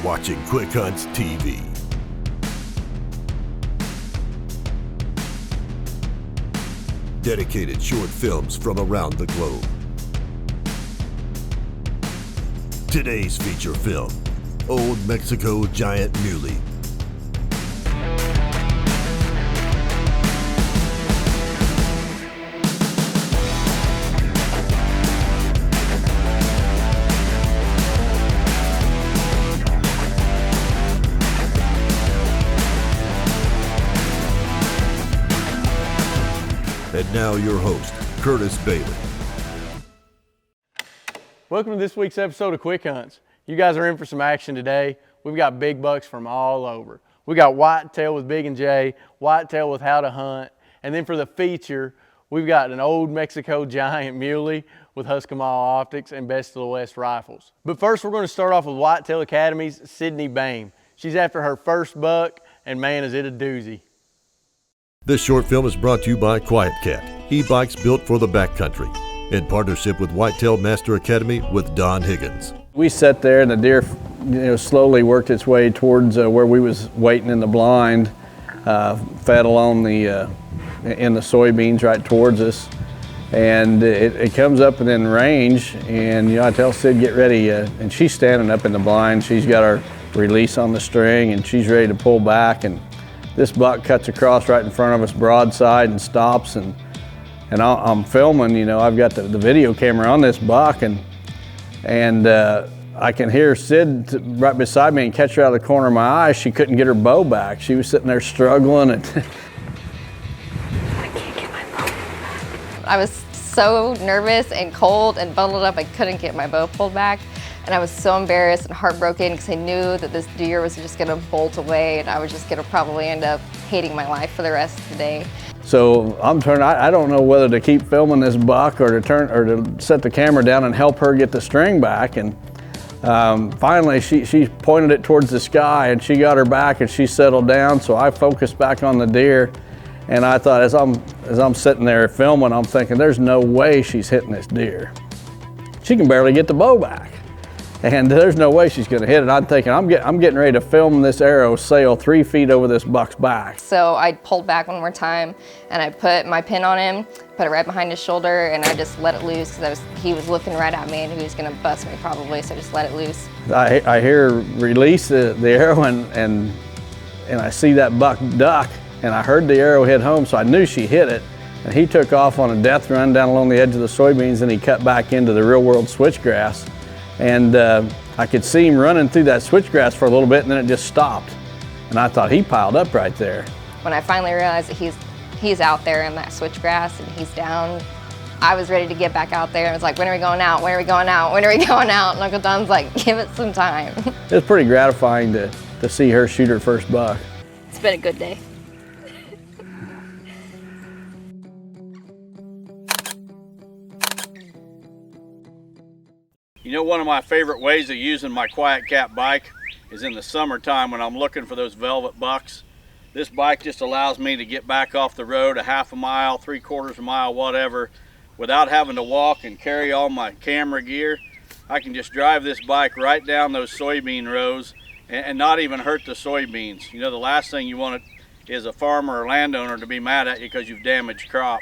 watching Quick Hunts TV. Dedicated short films from around the globe. Today's feature film, Old Mexico Giant Muley. And now your host, Curtis Bailey. Welcome to this week's episode of Quick Hunts. You guys are in for some action today. We've got big bucks from all over. We got whitetail with Big&J, whitetail with How to Hunt, and then for the feature, we've got an Old Mexico Giant Muley with Husky Optics and Best of the West rifles. But first, we're going to start off with Whitetail Academy's Sydney Bame. She's after her first buck, and man, is it a doozy. This short film is brought to you by Quiet Cat, e-bikes built for the backcountry, in partnership with Whitetail Master Academy with Don Higgins. We sat there and the deer, slowly worked its way towards where we was waiting in the blind, fed along the in the soybeans right towards us, and it comes up within range, and I tell Sid, get ready, and she's standing up in the blind. She's got her release on the string, and she's ready to pull back, and this buck cuts across right in front of us broadside and stops, and I'm filming, I've got the video camera on this buck, and I can hear Sid right beside me and catch her out of the corner of my eye. She couldn't get her bow back. She was sitting there struggling. And I can't get my bow back. I was so nervous and cold and bundled up, I couldn't get my bow pulled back. And I was so embarrassed and heartbroken because I knew that this deer was just gonna bolt away and I was just gonna probably end up hating my life for the rest of the day. So I don't know whether to keep filming this buck or to set the camera down and help her get the string back. And finally she pointed it towards the sky and she got her back and she settled down. So I focused back on the deer, and I thought as I'm sitting there filming, I'm thinking there's no way she's hitting this deer. She can barely get the bow back. And there's no way she's gonna hit it. I'm thinking, I'm getting ready to film this arrow sail 3 feet over this buck's back. So I pulled back one more time and I put my pin on him, put it right behind his shoulder, and I just let it loose because he was looking right at me and he was gonna bust me probably, so I just let it loose. I hear release the arrow and I see that buck duck, and I heard the arrow hit home, so I knew she hit it. And he took off on a death run down along the edge of the soybeans, and he cut back into the real world switchgrass. And I could see him running through that switchgrass for a little bit, and then it just stopped. And I thought he piled up right there. When I finally realized that he's out there in that switchgrass and he's down, I was ready to get back out there. I was like, when are we going out? When are we going out? When are we going out? And Uncle Don's like, give it some time. It was pretty gratifying to see her shoot her first buck. It's been a good day. One of my favorite ways of using my Quiet Cat bike is in the summertime when I'm looking for those velvet bucks. This bike just allows me to get back off the road a half a mile, 3/4 mile, whatever, without having to walk and carry all my camera gear. I can just drive this bike right down those soybean rows and not even hurt the soybeans. The last thing you want is a farmer or landowner to be mad at you because you've damaged crop.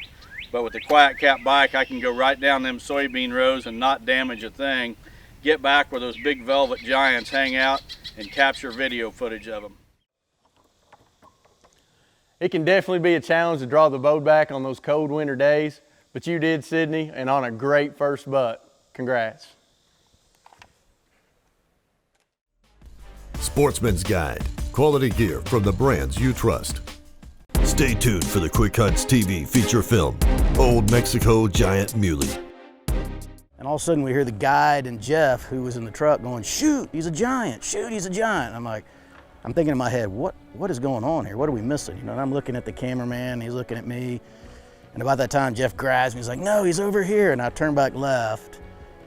But with the Quiet Cat bike, I can go right down them soybean rows and not damage a thing, get back where those big velvet giants hang out, and capture video footage of them. It can definitely be a challenge to draw the bow back on those cold winter days, but you did, Sydney, and on a great first buck. Congrats. Sportsman's Guide, quality gear from the brands you trust. Stay tuned for the Quick Hunts TV feature film, Old Mexico Giant Muley. And all of a sudden we hear the guide and Jeff, who was in the truck, going, shoot, he's a giant, shoot, he's a giant. I'm thinking in my head, what is going on here? What are we missing? And I'm looking at the cameraman, he's looking at me. And about that time, Jeff grabs me, he's like, no, he's over here. And I turn back left,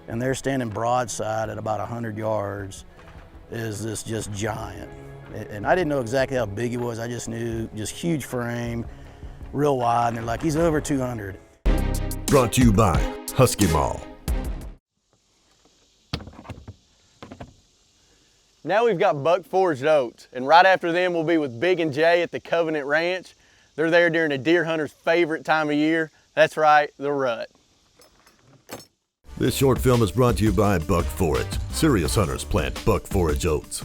and they're standing broadside at about 100 yards, is this just giant. And I didn't know exactly how big he was. I just knew, just huge frame, real wide, and they're like, he's over 200. Brought to you by Husky Mall. Now we've got buck foraged oats, and right after them we'll be with Big&J at the Covenant Ranch. They're there during a deer hunter's favorite time of year. That's right, the rut. This short film is brought to you by Buck Forage. Serious hunters plant buck forage oats.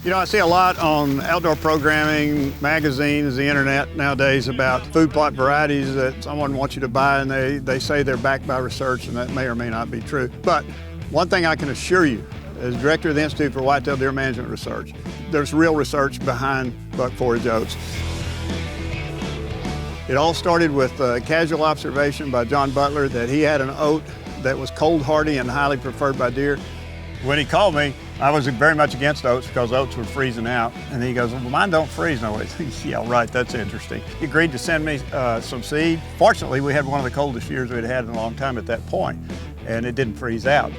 You know, I see a lot on outdoor programming, magazines, the internet nowadays about food plot varieties that someone wants you to buy, and they say they're backed by research, and that may or may not be true. But one thing I can assure you, as director of the Institute for Whitetail Deer Management Research, there's real research behind buck forage oats. It all started with a casual observation by John Butler that he had an oat that was cold hardy and highly preferred by deer. When he called me, I was very much against oats because oats were freezing out. And he goes, well, mine don't freeze. And I went, yeah, right, that's interesting. He agreed to send me some seed. Fortunately, we had one of the coldest years we'd had in a long time at that point, and it didn't freeze out.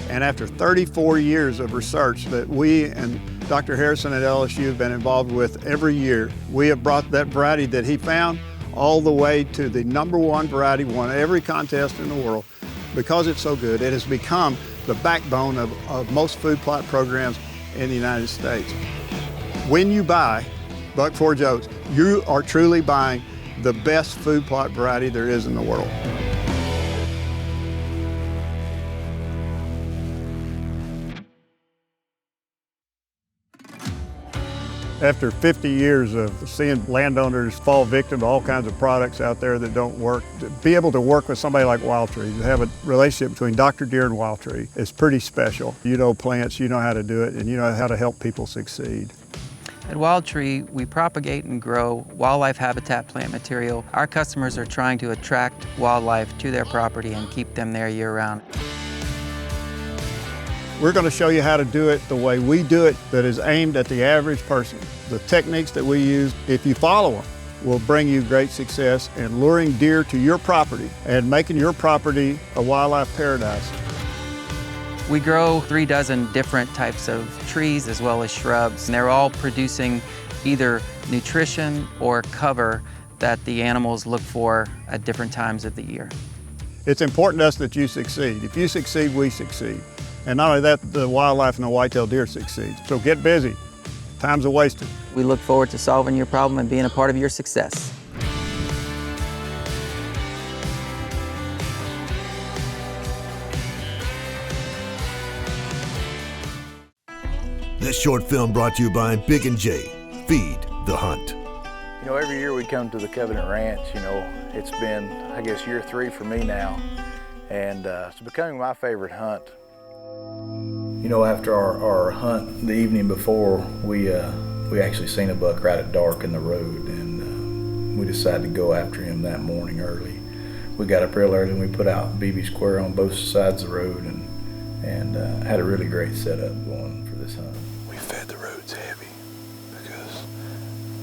And after 34 years of research that we and Dr. Harrison at LSU have been involved with every year, we have brought that variety that he found all the way to the #1 variety, won every contest in the world. Because it's so good, it has become the backbone of most food plot programs in the United States. When you buy buck forage oats, you are truly buying the best food plot variety there is in the world. After 50 years of seeing landowners fall victim to all kinds of products out there that don't work, to be able to work with somebody like Wild Tree, to have a relationship between Dr. Deere and Wild Tree is pretty special. You know plants, you know how to do it, and you know how to help people succeed. At Wild Tree, we propagate and grow wildlife habitat plant material. Our customers are trying to attract wildlife to their property and keep them there year-round. We're going to show you how to do it the way we do it, that is aimed at the average person. The techniques that we use, if you follow them, will bring you great success in luring deer to your property and making your property a wildlife paradise. We grow 3 dozen different types of trees as well as shrubs, and they're all producing either nutrition or cover that the animals look for at different times of the year. It's important to us that you succeed. If you succeed, we succeed. And not only that, the wildlife and the whitetail deer succeed. So get busy. Time's a wasted. We look forward to solving your problem and being a part of your success. This short film brought to you by Big&J. Feed the hunt. You know, every year we come to the Covenant Ranch, you know, it's been, I guess, year 3 for me now. And it's becoming my favorite hunt. You know, after our hunt the evening before, we actually seen a buck right at dark in the road, and we decided to go after him that morning early. We got up real early and we put out BB square on both sides of the road, and had a really great setup going for this hunt. We fed the roads heavy because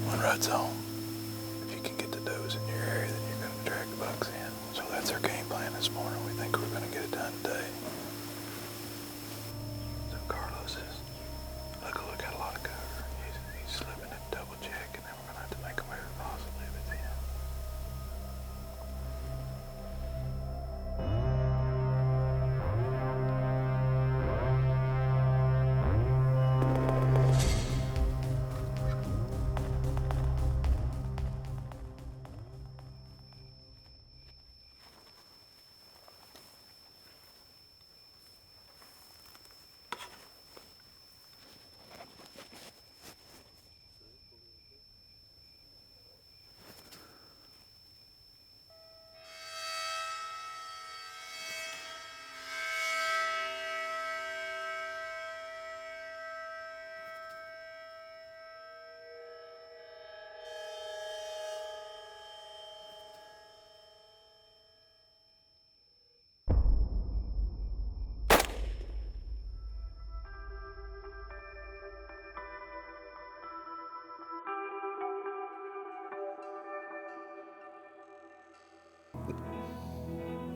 when rut's on, if you can get the does in your area, then you're going to drag the bucks in. So that's our game plan this morning. We think we're going to get it done today. Carlos is, look at a lot of cover. He's slipping it double check, and then we're gonna have to make a move possibly if it's in.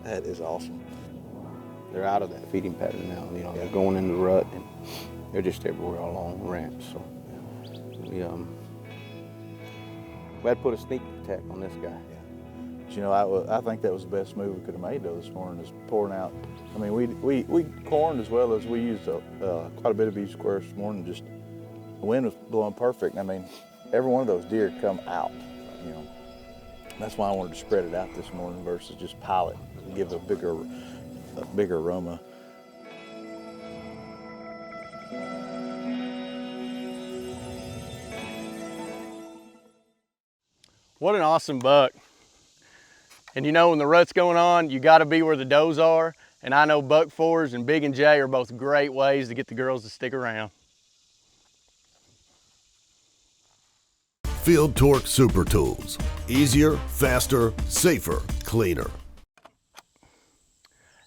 That is awesome. They're out of that feeding pattern now. You know, they're going in the rut, and they're just everywhere all along the ranch. So we had to put a sneak attack on this guy. You know, I think that was the best move we could have made though this morning, is pouring out. I mean, we corned as well as we used quite a bit of beef squares this morning. Just the wind was blowing perfect. I mean, every one of those deer come out, you know. That's why I wanted to spread it out this morning versus just pile it and give a bigger aroma. What an awesome buck. And you know, when the rut's going on, you gotta be where the does are. And I know buck fours and Big&J are both great ways to get the girls to stick around. Field Torque Super Tools. Easier, faster, safer, cleaner.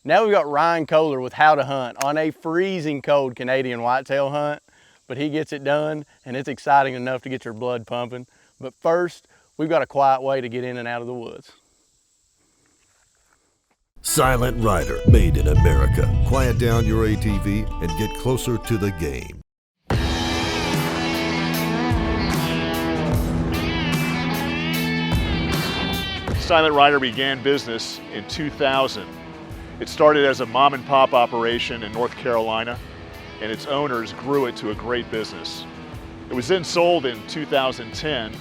Now we've got Ryan Kohler with How to Hunt on a freezing cold Canadian whitetail hunt, but he gets it done and it's exciting enough to get your blood pumping. But first, we've got a quiet way to get in and out of the woods. Silent Rider, made in America. Quiet down your ATV and get closer to the game. Silent Rider began business in 2000. It started as a mom and pop operation in North Carolina, and its owners grew it to a great business. It was then sold in 2010,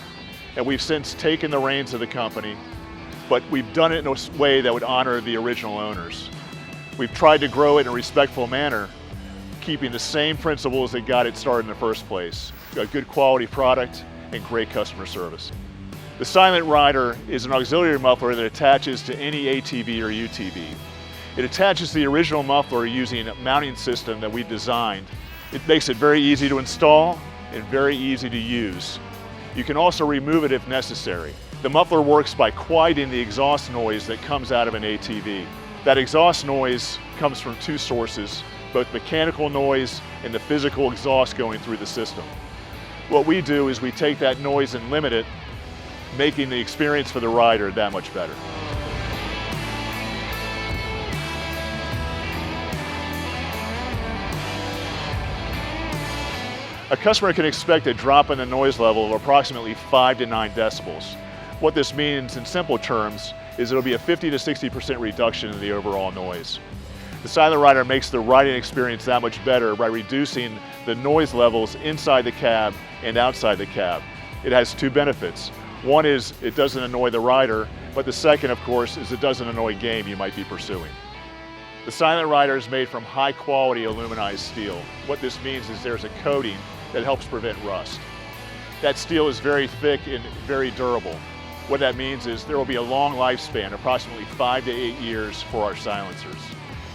and we've since taken the reins of the company, but we've done it in a way that would honor the original owners. We've tried to grow it in a respectful manner, keeping the same principles that got it started in the first place: a good quality product and great customer service. The Silent Rider is an auxiliary muffler that attaches to any ATV or UTV. It attaches to the original muffler using a mounting system that we designed. It makes it very easy to install and very easy to use. You can also remove it if necessary. The muffler works by quieting the exhaust noise that comes out of an ATV. That exhaust noise comes from two sources, both mechanical noise and the physical exhaust going through the system. What we do is we take that noise and limit it, making the experience for the rider that much better. A customer can expect a drop in the noise level of approximately 5 to 9 decibels. What this means in simple terms is it'll be a 50 to 60% reduction in the overall noise. The Silent Rider makes the riding experience that much better by reducing the noise levels inside the cab and outside the cab. It has two benefits. One is it doesn't annoy the rider, but the second, of course, is it doesn't annoy game you might be pursuing. The Silent Rider is made from high quality aluminized steel. What this means is there's a coating that helps prevent rust. That steel is very thick and very durable. What that means is there will be a long lifespan, approximately 5 to 8 years for our silencers.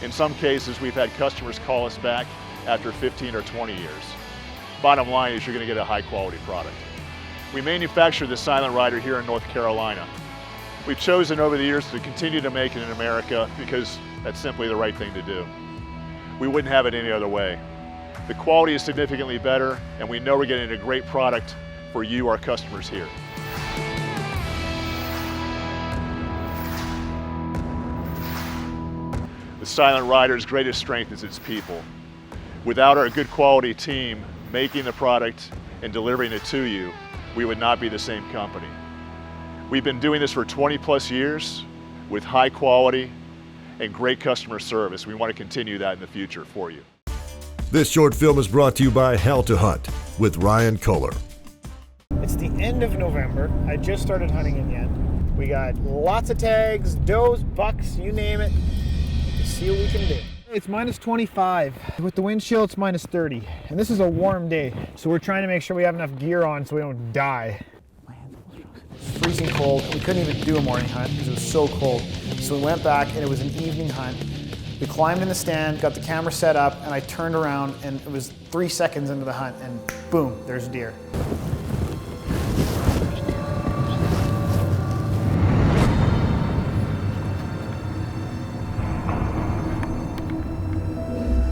In some cases, we've had customers call us back after 15 or 20 years. Bottom line is you're going to get a high quality product. We manufacture the Silent Rider here in North Carolina. We've chosen over the years to continue to make it in America because that's simply the right thing to do. We wouldn't have it any other way. The quality is significantly better, and we know we're getting a great product for you, our customers here. The Silent Rider's greatest strength is its people. Without our good quality team making the product and delivering it to you, we would not be the same company. We've been doing this for 20 plus years with high quality and great customer service. We want to continue that in the future for you. This short film is brought to you by How to Hunt with Ryan Kohler. It's the end of November. I just started hunting again. We got lots of tags, does, bucks, you name it. Let's see what we can do. It's minus 25. With the wind chill, it's minus 30. And this is a warm day, so we're trying to make sure we have enough gear on so we don't die. It's freezing cold. We couldn't even do a morning hunt because it was so cold. So we went back and it was an evening hunt. We climbed in the stand, got the camera set up, and I turned around and it was 3 seconds into the hunt and boom, there's deer.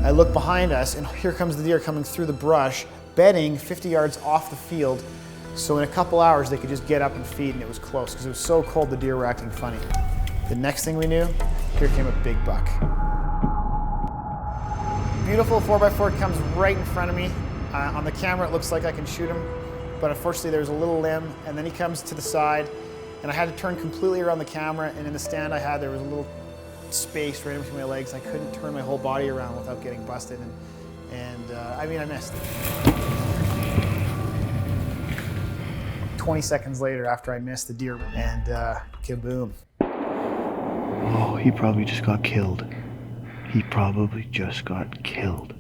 I look behind us and here comes the deer coming through the brush, bedding 50 yards off the field. So in a couple hours they could just get up and feed, and it was close because it was so cold the deer were acting funny. The next thing we knew, here came a big buck. Beautiful 4x4 comes right in front of me. On the camera it looks like I can shoot him, but unfortunately there's a little limb, and then he comes to the side and I had to turn completely around the camera, and in the stand I had, there was a little space right in between my legs. I couldn't turn my whole body around without getting busted, and I mean, I missed. 20 seconds later after I missed the deer, and kaboom. Oh, he probably just got killed. He probably just got killed.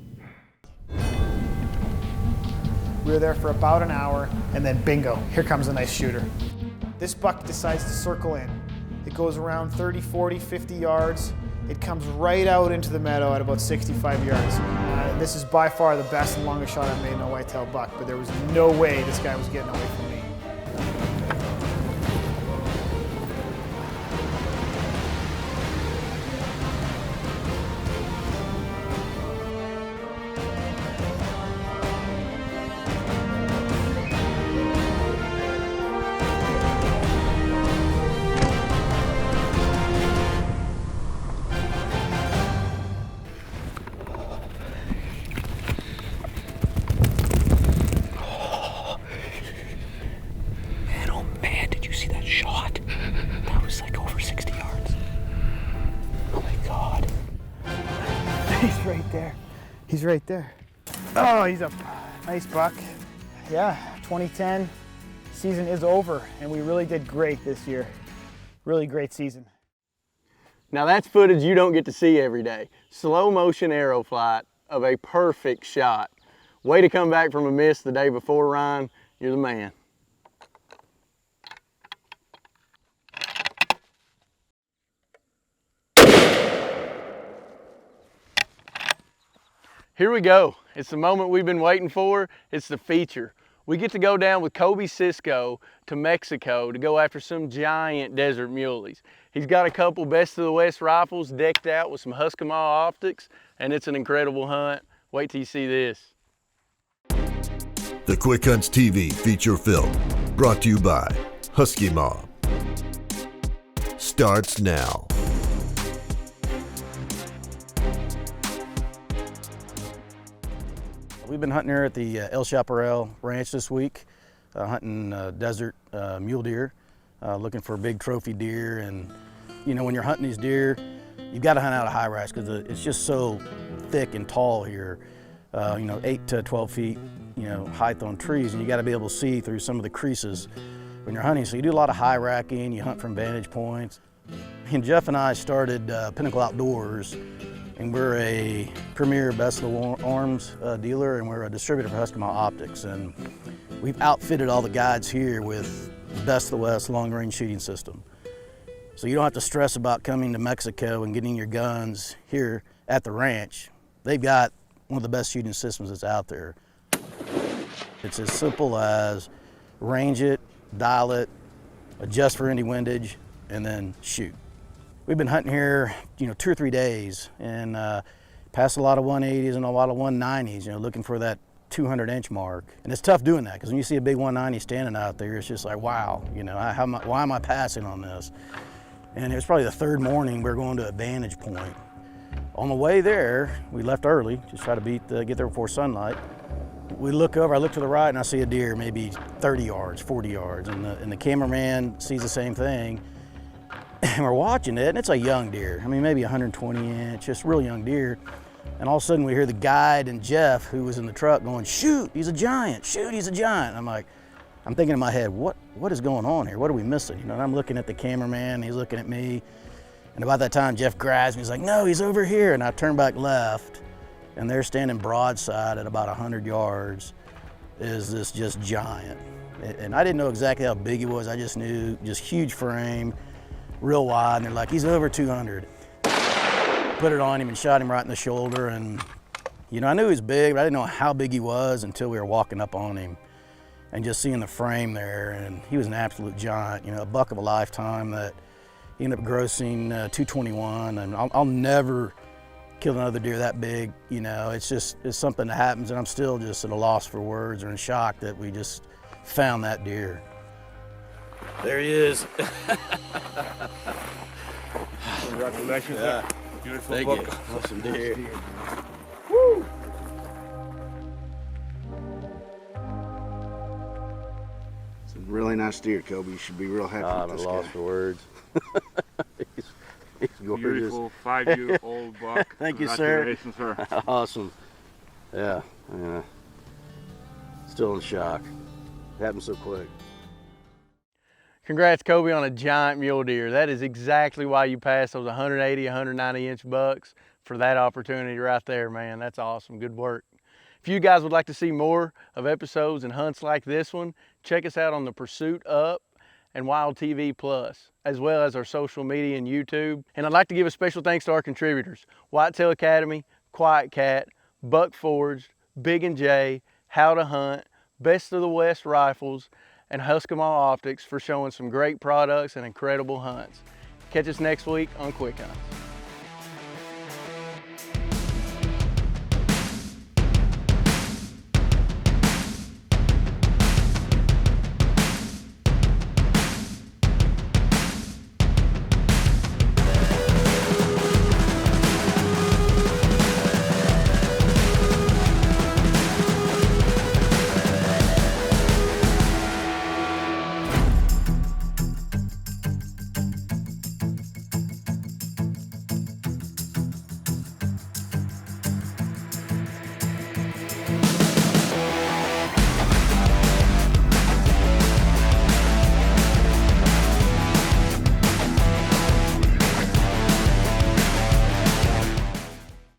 We were there for about an hour, and then bingo, here comes a nice shooter. This buck decides to circle in. It goes around 30, 40, 50 yards. It comes right out into the meadow at about 65 yards. This is by far the best and longest shot I've made in a whitetail buck, but there was no way this guy was getting away from me. He's right there. Oh, he's a nice buck. Yeah, 2010 season is over, and we really did great this year. Really great season. Now that's footage you don't get to see every day. Slow motion arrow flight of a perfect shot. Way to come back from a miss the day before, Ryan. You're the man. Here we go. It's the moment we've been waiting for. It's the feature. We get to go down with Kobe Cisco to Mexico to go after some giant desert muleys. He's got a couple Best of the West rifles decked out with some Husky optics, and it's an incredible hunt. Wait till you see this. The Quick Hunts TV feature film, brought to you by Husky Mob, starts now. We've been hunting here at the El Chaparral Ranch this week, hunting desert mule deer, looking for big trophy deer. And you know, when you're hunting these deer, you've got to hunt out of high rise because it's just so thick and tall here. You know, 8 to 12 feet, you know, height on trees, and you got to be able to see through some of the creases when you're hunting. So you do a lot of high racking, you hunt from vantage points. And Jeff and I started Pinnacle Outdoors, and we're a premier Best of the Arms dealer, and we're a distributor for Husky Optics. And we've outfitted all the guides here with Best of the West long-range shooting system. So you don't have to stress about coming to Mexico and getting your guns here at the ranch. They've got one of the best shooting systems that's out there. It's as simple as range it, dial it, adjust for any windage, and then shoot. We've been hunting here, you know, 2 or 3 days, and passed a lot of 180s and a lot of 190s, you know, looking for that 200-inch mark. And it's tough doing that, because when you see a big 190 standing out there, it's just like, wow, you know, why am I passing on this? And it was probably the 3rd morning we were going to a vantage point. On the way there, we left early, just try to get there before sunlight. We look over, I look to the right, and I see a deer maybe 30 yards, 40 yards, and the cameraman sees the same thing. And we're watching it, and it's a young deer. I mean, maybe 120-inch, just real young deer. And all of a sudden we hear the guide and Jeff, who was in the truck, going, shoot, he's a giant, shoot, he's a giant. I'm thinking in my head, what is going on here? What are we missing? You know, and I'm looking at the cameraman, he's looking at me. And about that time, Jeff grabs me, he's like, no, he's over here. And I turn back left, and they're standing broadside at about 100 yards, is this just giant. And I didn't know exactly how big he was, I just knew, just huge frame, real wide, and they're like, he's over 200. Put it on him and shot him right in the shoulder, and you know, I knew he was big, but I didn't know how big he was until we were walking up on him and just seeing the frame there, and he was an absolute giant, you know, a buck of a lifetime that he ended up grossing 221, and I'll never kill another deer that big, you know, it's something that happens, and I'm still just at a loss for words or in shock that we just found that deer. There he is. Congratulations. Yeah. Beautiful Thank buck. you. Awesome deer. really nice deer, Kobe. You should be real happy I'm with at this loss guy. for words. He's gorgeous. Beautiful 5-year-old buck. Thank you, sir. Congratulations, sir. Awesome. Yeah, still in shock. It happened so quick. Congrats, Kobe, on a giant mule deer. That is exactly why you passed those 180, 190 inch bucks for that opportunity right there, man. That's awesome. Good work. If you guys would like to see more of episodes and hunts like this one, check us out on the Pursuit Up and Wild TV Plus, as well as our social media and YouTube. And I'd like to give a special thanks to our contributors, Whitetail Academy, Quiet Cat, Buck Forged, Big&J, How to Hunt, Best of the West Rifles, and Huskamaw Optics for showing some great products and incredible hunts. Catch us next week on Quick Hunts.